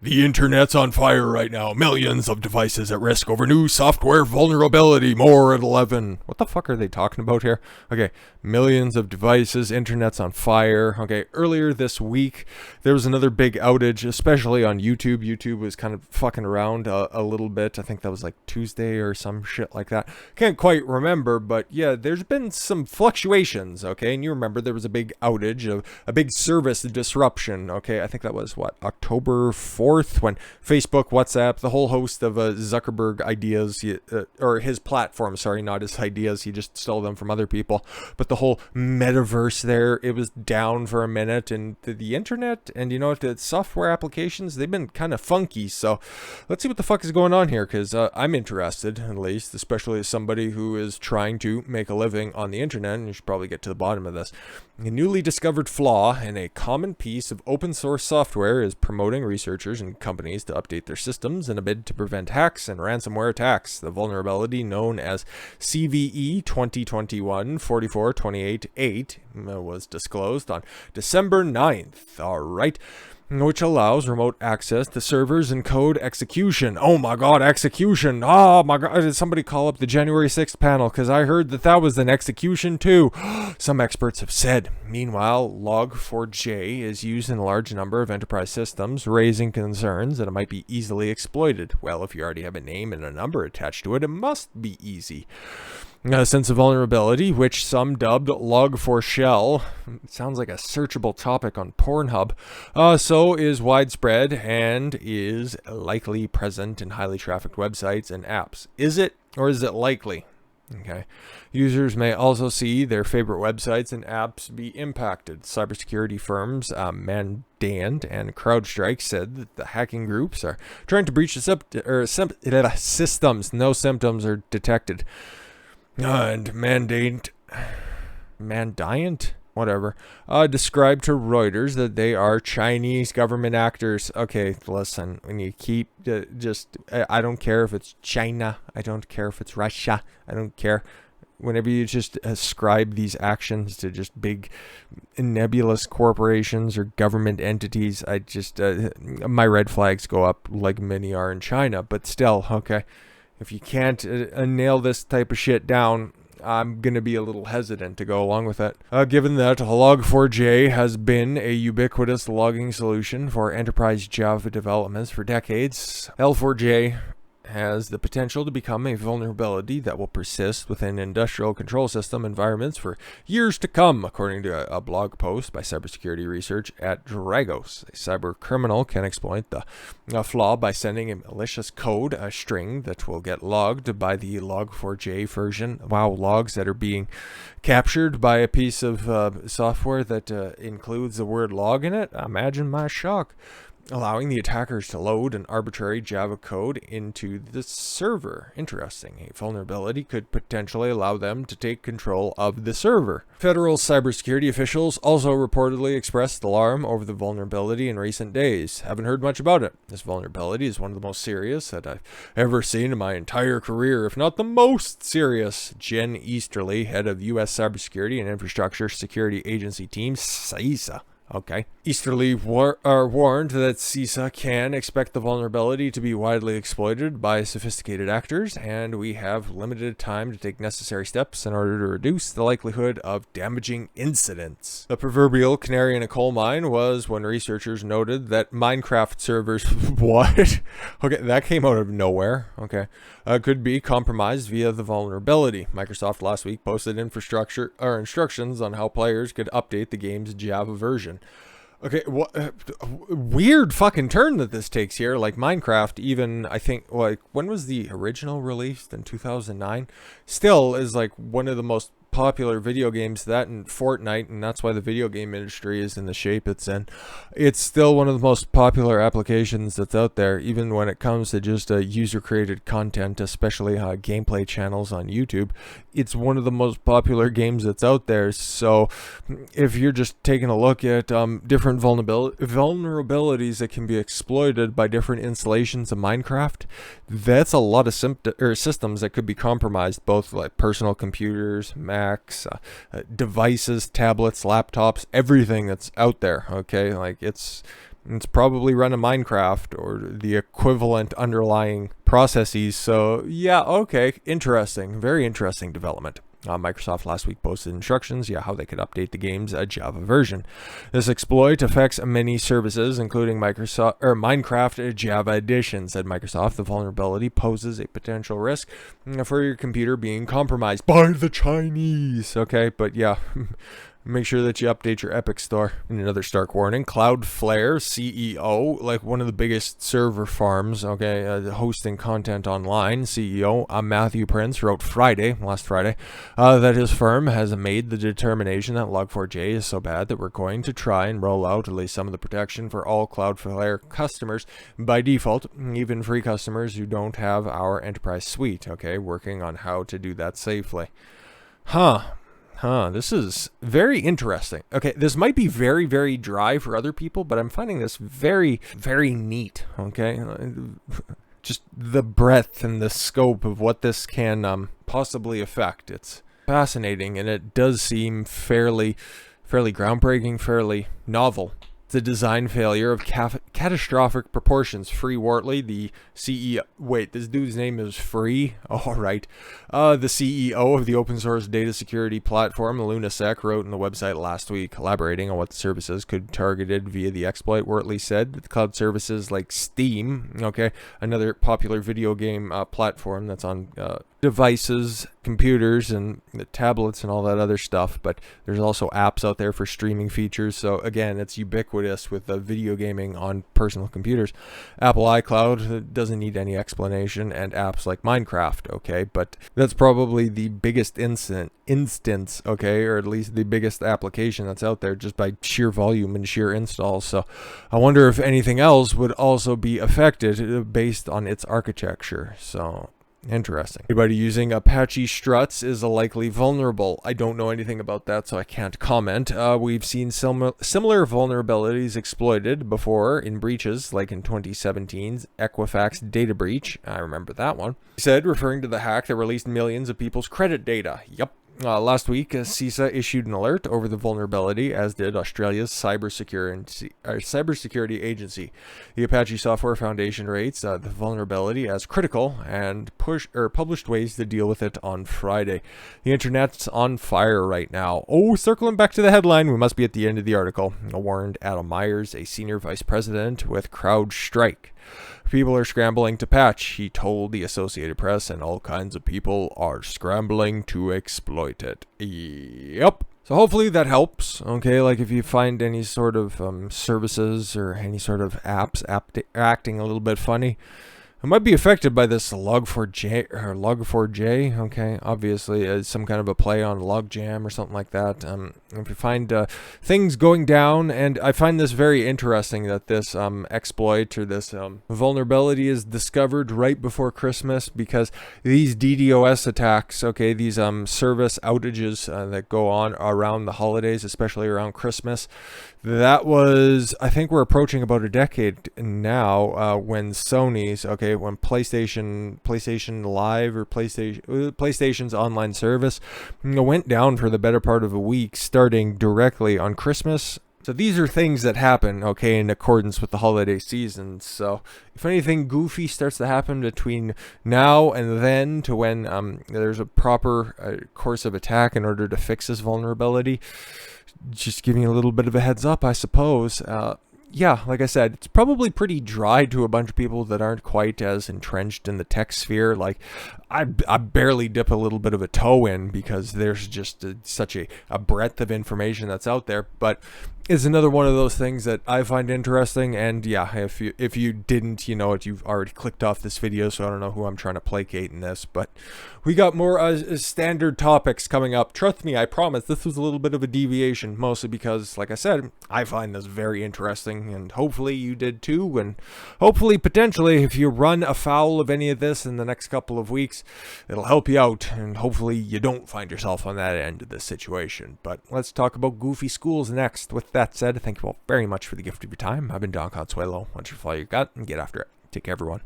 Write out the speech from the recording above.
The internet's on fire right now. Millions of devices at risk over new software vulnerability. More at 11. What the fuck are they talking about here? Okay, millions of devices. Internet's on fire. Okay, earlier this week, there was another big outage, especially on YouTube. YouTube was kind of fucking around a little bit. I think that was like Tuesday or some shit like that. Can't quite remember, but yeah, there's been some fluctuations, okay? And you remember there was a big outage, a big service disruption, okay? I think that was, what, October 4th? When Facebook, WhatsApp, the whole host of Zuckerberg ideas, or his platform, sorry, not his ideas, he just stole them from other people, but the whole metaverse there, it was down for a minute, and the internet, and you know what, the software applications, they've been kind of funky, so let's see what the fuck is going on here, because I'm interested, at least, especially as somebody who is trying to make a living on the internet, and you should probably get to the bottom of this. A newly discovered flaw in a common piece of open source software is promoting researchers and companies to update their systems in a bid to prevent hacks and ransomware attacks. The vulnerability, known as CVE 2021-4428-8, was disclosed on December 9th. All right. Which allows remote access to servers and code execution. Oh my god, execution. Oh my god, did somebody call up the January 6th panel? Because I heard that was an execution too. Some experts have said. Meanwhile, Log4j is used in a large number of enterprise systems, raising concerns that it might be easily exploited. Well, if you already have a name and a number attached to it, it must be easy. A sense of vulnerability, which some dubbed Log4Shell, sounds like a searchable topic on Pornhub, so is widespread and is likely present in highly trafficked websites and apps. Is it, or is it likely? Okay. Users may also see their favorite websites and apps be impacted. Cybersecurity firms Mandant and CrowdStrike said that the hacking groups are trying to breach the systems. No symptoms are detected. And Mandant, whatever, described to Reuters that they are Chinese government actors. Okay, listen, when you keep I don't care if it's China, I don't care if it's Russia, I don't care. Whenever you just ascribe these actions to just big nebulous corporations or government entities, I just, my red flags go up like many are in China, but still, okay. If you can't nail this type of shit down, I'm going to be a little hesitant to go along with it. Given that Log4j has been a ubiquitous logging solution for enterprise Java developments for decades, L4j has the potential to become a vulnerability that will persist within industrial control system environments for years to come, according to a blog post by cybersecurity research at Dragos. A cyber criminal can exploit the flaw by sending a malicious code, a string that will get logged by the Log4j version. Wow, logs that are being captured by a piece of software that includes the word log in it. Imagine my shock. Allowing the attackers to load an arbitrary Java code into the server. Interesting. A vulnerability could potentially allow them to take control of the server. Federal cybersecurity officials also reportedly expressed alarm over the vulnerability in recent days. Haven't heard much about it. This vulnerability is one of the most serious that I've ever seen in my entire career, if not the most serious. Jen Easterly, head of U.S. Cybersecurity and Infrastructure Security Agency team, CISA. Okay. Easterly warned that CISA can expect the vulnerability to be widely exploited by sophisticated actors, and we have limited time to take necessary steps in order to reduce the likelihood of damaging incidents. The proverbial canary in a coal mine was when researchers noted that Minecraft servers, what? Okay, that came out of nowhere. Okay. Could be compromised via the vulnerability. Microsoft last week posted instructions on how players could update the game's Java version. Okay, weird fucking turn that this takes here. Like Minecraft, even I think, like, when was the original released? In 2009? Still is like one of the most popular video games, that and Fortnite, and that's why the video game industry is in the shape it's in. It's still one of the most popular applications that's out there, even when it comes to just user-created content, especially gameplay channels on YouTube. It's one of the most popular games that's out there, so if you're just taking a look at different vulnerabilities that can be exploited by different installations of Minecraft, that's a lot of systems that could be compromised, both like personal computers, Macs, devices, tablets, laptops, everything that's out there. Okay, like it's It's probably running Minecraft or the equivalent underlying processes. So yeah, okay, interesting, very interesting development. Microsoft last week posted instructions, how they could update the game's Java version. This exploit affects many services, including Minecraft Java Edition, said Microsoft. The vulnerability poses a potential risk for your computer being compromised by the Chinese. Okay, but yeah. Make sure that you update your Epic store. And another stark warning, CloudFlare CEO, like one of the biggest server farms, hosting content online, CEO Matthew Prince wrote last Friday, that his firm has made the determination that Log4j is so bad that we're going to try and roll out at least some of the protection for all CloudFlare customers by default, even free customers who don't have our enterprise suite, working on how to do that safely. This is very interesting. Okay, this might be very, very dry for other people, but I'm finding this very, very neat, Just the breadth and the scope of what this can possibly affect. It's fascinating, and it does seem fairly groundbreaking, fairly novel. The design failure of catastrophic proportions. Free Wortley, the CEO... Wait, this dude's name is Free? All right. The CEO of the open source data security platform, Lunasec, wrote on the website last week, elaborating on what the services could be targeted via the exploit. Wortley said that the cloud services like Steam, another popular video game platform that's on devices, computers, and the tablets and all that other stuff, but there's also apps out there for streaming features. So again, it's ubiquitous with video gaming on personal computers. Apple iCloud doesn't need any explanation, and apps like Minecraft, but that's probably the biggest instance, or at least the biggest application that's out there just by sheer volume and sheer installs. So I wonder if anything else would also be affected based on its architecture. So interesting. Anybody using Apache struts is likely vulnerable. I don't know anything about that, so I can't comment. We've seen similar vulnerabilities exploited before in breaches, like in 2017's Equifax data breach. I remember that one. He said, referring to the hack that released millions of people's credit data. Yep. Last week, CISA issued an alert over the vulnerability, as did Australia's cybersecurity agency. The Apache Software Foundation rates the vulnerability as critical and published ways to deal with it on Friday. The internet's on fire right now. Circling back to the headline, we must be at the end of the article, warned Adam Myers, a senior vice president with CrowdStrike. People are scrambling to patch, he told the Associated Press, and all kinds of people are scrambling to exploit it. Yep. So hopefully that helps, like if you find any sort of services or any sort of apps acting a little bit funny, it might be affected by this log4j, obviously some kind of a play on logjam or something like that. If you find things going down, and I find this very interesting that this exploit or this vulnerability is discovered right before Christmas, because these DDoS attacks, these service outages that go on around the holidays, especially around Christmas, that was, I think we're approaching about a decade now, when Sony's, when PlayStation Live or PlayStation's online service went down for the better part of a week, starting directly on Christmas. So these are things that happen, in accordance with the holiday season. So if anything goofy starts to happen between now and then to when there's a proper course of attack in order to fix this vulnerability, just giving you a little bit of a heads up, I suppose. Like I said, it's probably pretty dry to a bunch of people that aren't quite as entrenched in the tech sphere. Like, I barely dip a little bit of a toe in because there's just such a breadth of information that's out there. But it's another one of those things that I find interesting. And if you didn't, you've already clicked off this video, so I don't know who I'm trying to placate in this. But we got more standard topics coming up. Trust me, I promise this was a little bit of a deviation, mostly because, like I said, I find this very interesting, and hopefully you did too. And hopefully, potentially, if you run afoul of any of this in the next couple of weeks, it'll help you out, and hopefully you don't find yourself on that end of this situation. But let's talk about goofy schools next. With that said, thank you all very much for the gift of your time. I've been Don Consuelo. Why don't you follow your gut and get after it. Take care, everyone.